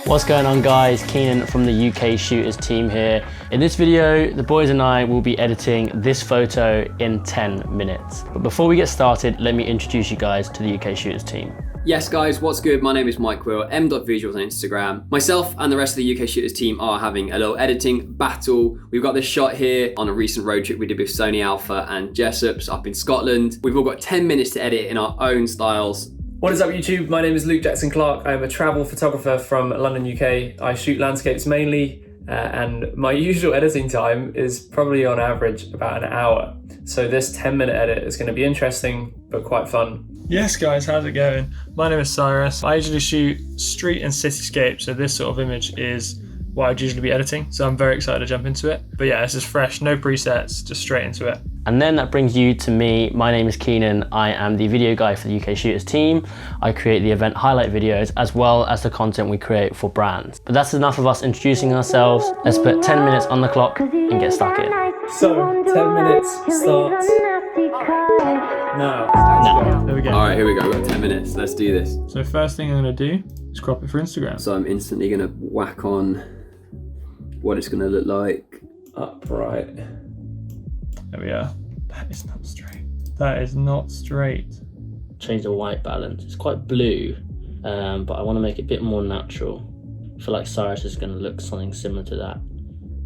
What's going on, guys? Keenan from the UK Shooters team here. In this video, the boys and I will be editing this photo in 10 minutes. But before we get started, let me introduce you guys to the UK Shooters team. Yes guys, what's good? My name is Mike Will, m.visuals on Instagram. Myself and the rest of the UK Shooters team are having a little editing battle. We've got this shot here on a recent road trip we did with Sony Alpha and Jessops up in Scotland. We've all got 10 minutes to edit in our own styles. What is up YouTube? My name is Luke Jackson Clark. I'm a travel photographer from London, UK. I shoot landscapes mainly, and my usual editing time is probably on average about an hour. So this 10-minute edit is going to be interesting, but quite fun. Yes guys, how's it going? My name is Cyrus. I usually shoot street and cityscape, so this sort of image is what I'd usually be editing. So I'm very excited to jump into it. But yeah, this is fresh, no presets, just straight into it. And then that brings you to me. My name is Keenan. I am the video guy for the UK Shooters team. I create the event highlight videos as well as the content we create for brands. But that's enough of us introducing ourselves. Let's put 10 minutes on the clock and get stuck in. So 10 minutes starts now. There we go. All right, here we go, we've got 10 minutes, let's do this. So first thing I'm gonna do is crop it for Instagram. So I'm instantly gonna whack on what it's gonna look like. Upright. There we are. That is not straight. That is not straight. Change the white balance. It's quite blue, but I want to make it a bit more natural. I feel like Cyrus is going to look something similar to that.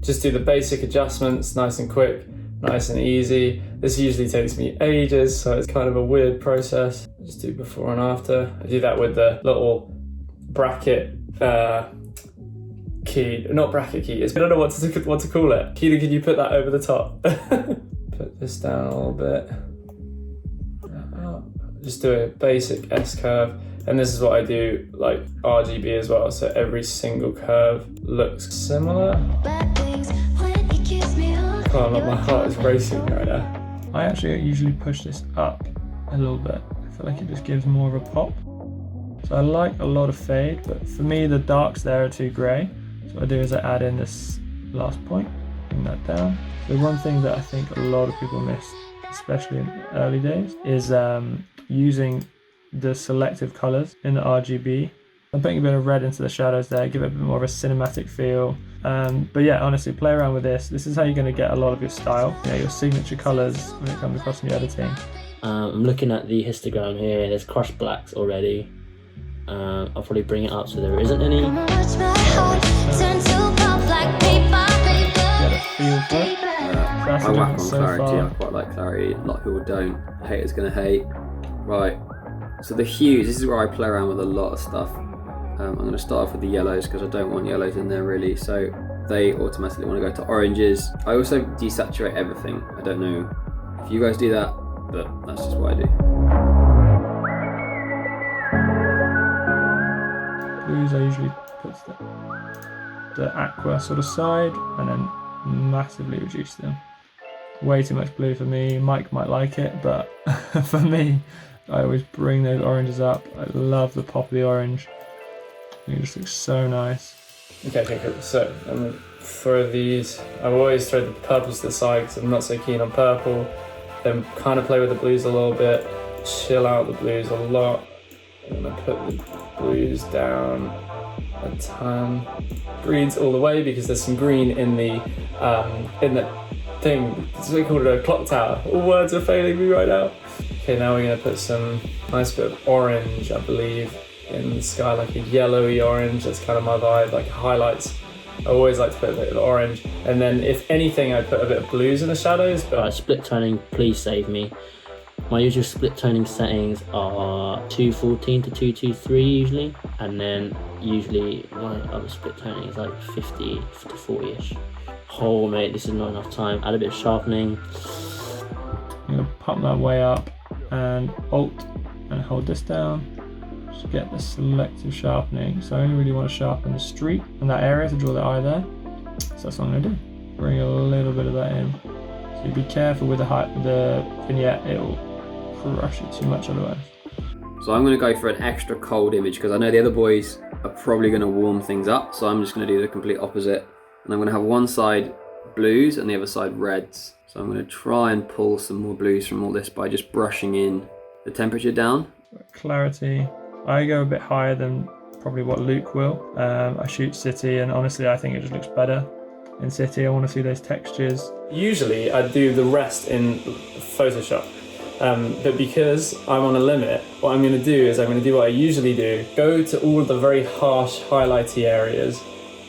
Just do the basic adjustments, nice and quick, nice and easy. This usually takes me ages, so it's kind of a weird process. Just do before and after. I do that with the little bracket key, not bracket key. I don't know what to call it. Keelan, can you put that over the top? Put this down a little bit. Just do a basic S curve. And this is what I do, like RGB as well. So every single curve looks similar. Oh, my heart is racing right now. I actually usually push this up a little bit. I feel like it just gives more of a pop. So I like a lot of fade, but for me the darks there are too grey. So what I do is I add in this last point, bring that down. So one thing that I think a lot of people miss, especially in the early days, is using the selective colours in the RGB. I'm putting a bit of red into the shadows there, give it a bit more of a cinematic feel. But yeah, honestly, play around with this. This is how you're going to get a lot of your style, your signature colours when it comes across in your editing. I'm looking at the histogram here. There's crushed blacks already. I'll probably bring it up so there isn't any. I whack on clarity. I quite like clarity. A lot of people don't. Haters gonna hate. Right. So the hues. This is where I play around with a lot of stuff. I'm going to start off with the yellows because I don't want yellows in there really. So they automatically want to go to oranges. I also desaturate everything. I don't know if you guys do that, but that's just what I do. Blues I usually put the aqua sort of side and then massively reduce them. Way too much blue for me. Mike might like it, but for me, I always bring those oranges up. I love the pop of the orange. It just looks so nice. Okay, cool. So I'm gonna throw these. I always throw the purples to the side because I'm not so keen on purple. Then kind of play with the blues a little bit. Chill out the blues a lot. I'm gonna put the blues down a ton. Greens all the way because there's some green in the thing. It's what we call it, a clock tower. All words are failing me right now. Okay, now we're gonna put some nice bit of orange, I believe, in the sky, like a yellowy orange. That's kind of my vibe, like highlights. I always like to put a bit of orange, and then if anything I put a bit of blues in the shadows. But right, split toning, please save me. My usual split toning settings are 214 to 223 usually, and then usually my other split toning is like 50 to 40ish. Oh mate, this is not enough time. Add a bit of sharpening. I'm gonna pump that way up and Alt and hold this down. Just get the selective sharpening. So I only really want to sharpen the street and that area to draw the eye there. So that's what I'm gonna do. Bring a little bit of that in. So be careful with the vignette, it'll crush it too much otherwise. So I'm gonna go for an extra cold image because I know the other boys are probably gonna warm things up. So I'm just gonna do the complete opposite. And I'm gonna have one side blues and the other side reds. So I'm going to try and pull some more blues from all this by just brushing in the temperature down. Clarity, I go a bit higher than probably what Luke will. I shoot city, and honestly I think it just looks better in city. I want to see those textures. Usually I do the rest in Photoshop, but because I'm on a limit, what I'm going to do is I'm going to do what I usually do, go to all of the very harsh highlighty areas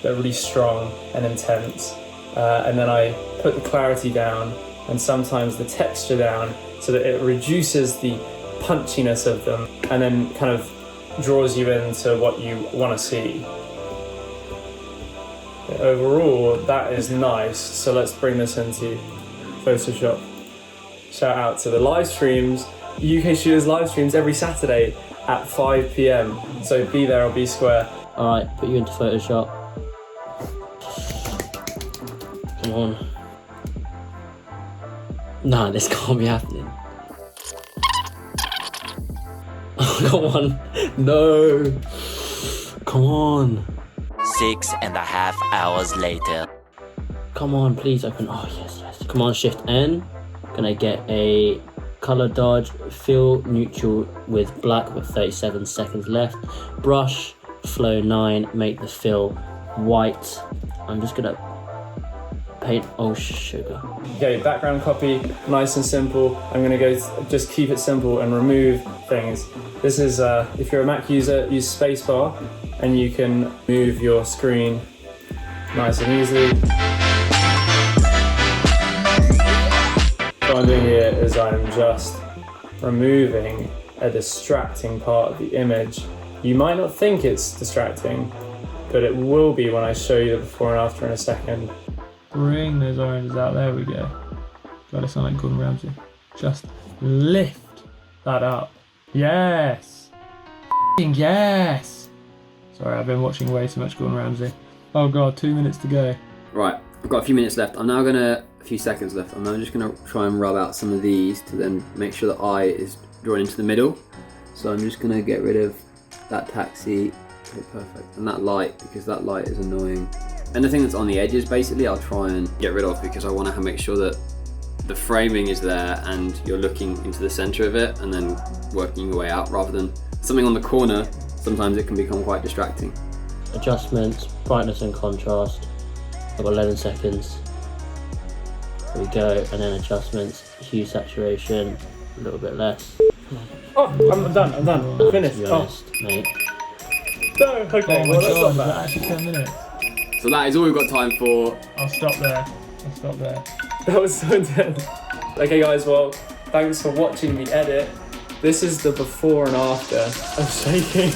that are really strong and intense, and then I put the clarity down and sometimes the texture down so that it reduces the punchiness of them and then kind of draws you into what you want to see. Overall, that is nice. So let's bring this into Photoshop. Shout out to the live streams, UK Shooters live streams every Saturday at 5 PM. So be there or be square. Alright, put you into Photoshop. Come on. Nah, this can't be happening. Oh, come on. No. Come on. 6.5 hours later. Come on, please open. Oh, yes, yes. Come on, Shift N. Gonna get a color dodge, fill neutral with black with 37 seconds left. Brush, flow 9, make the fill white. I'm just gonna paint, oh sugar. Okay, background copy, nice and simple. I'm gonna go just keep it simple and remove things. This is, if you're a Mac user, use spacebar and you can move your screen nice and easily. What I'm doing here is I'm just removing a distracting part of the image. You might not think it's distracting, but it will be when I show you the before and after in a second. Bring those oranges out, there we go. God, I sound like Gordon Ramsay. Just lift that up. Yes! F***ing yes! Sorry, I've been watching way too much Gordon Ramsay. Oh God, 2 minutes to go. Right, I've got a few minutes left. A few seconds left. I'm now just gonna try and rub out some of these to then make sure the eye is drawn into the middle. So I'm just gonna get rid of that taxi. Okay, perfect. And that light, because that light is annoying. Anything that's on the edges, basically, I'll try and get rid of because I want to make sure that the framing is there and you're looking into the center of it and then working your way out rather than something on the corner. Sometimes it can become quite distracting. Adjustments, brightness and contrast. I've got 11 seconds. There we go, and then adjustments, hue saturation, a little bit less. Oh, I'm done, finished. To be honest, mate. No, okay, Oh my well that's God, not is that bad. actually 10 minutes? So that is all we've got time for. I'll stop there. That was so intense. Okay guys, well, thanks for watching the edit. This is the before and after of shaking.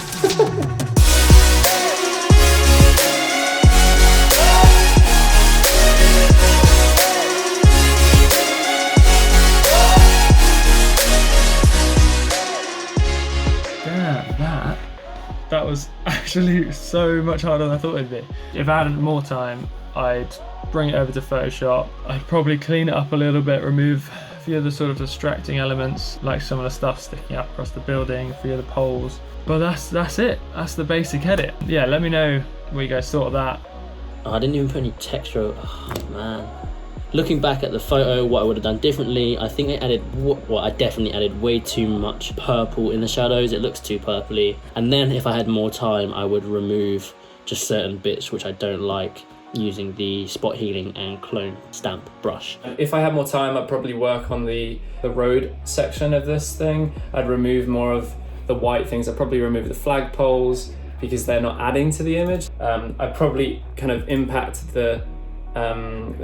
That was actually so much harder than I thought it'd be. If I had more time, I'd bring it over to Photoshop. I'd probably clean it up a little bit, remove a few of the sort of distracting elements, like some of the stuff sticking up across the building, a few of the poles. But that's it. That's the basic edit. Yeah, let me know what you guys thought of that. Oh, I didn't even put any texture. Oh man. Looking back at the photo, what I would have done differently, I think I definitely added way too much purple in the shadows. It looks too purpley. And then if I had more time, I would remove just certain bits which I don't like using the spot healing and clone stamp brush. If I had more time, I'd probably work on the road section of this thing. I'd remove more of the white things. I'd probably remove the flagpoles because they're not adding to the image. I'd probably kind of impact the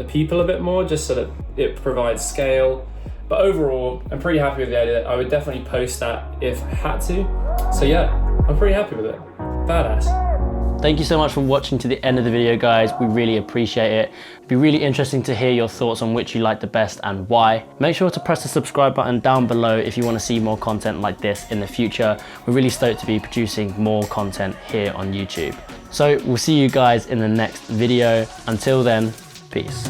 people a bit more just so that it provides scale. But overall, I'm pretty happy with the edit. I would definitely post that if I had to. So yeah, I'm pretty happy with it. Badass. Thank you so much for watching to the end of the video, guys. We really appreciate it. It'd be really interesting to hear your thoughts on which you like the best and why. Make sure to press the subscribe button down below if you want to see more content like this in the future. We're really stoked to be producing more content here on YouTube. So we'll see you guys in the next video. Until then, peace.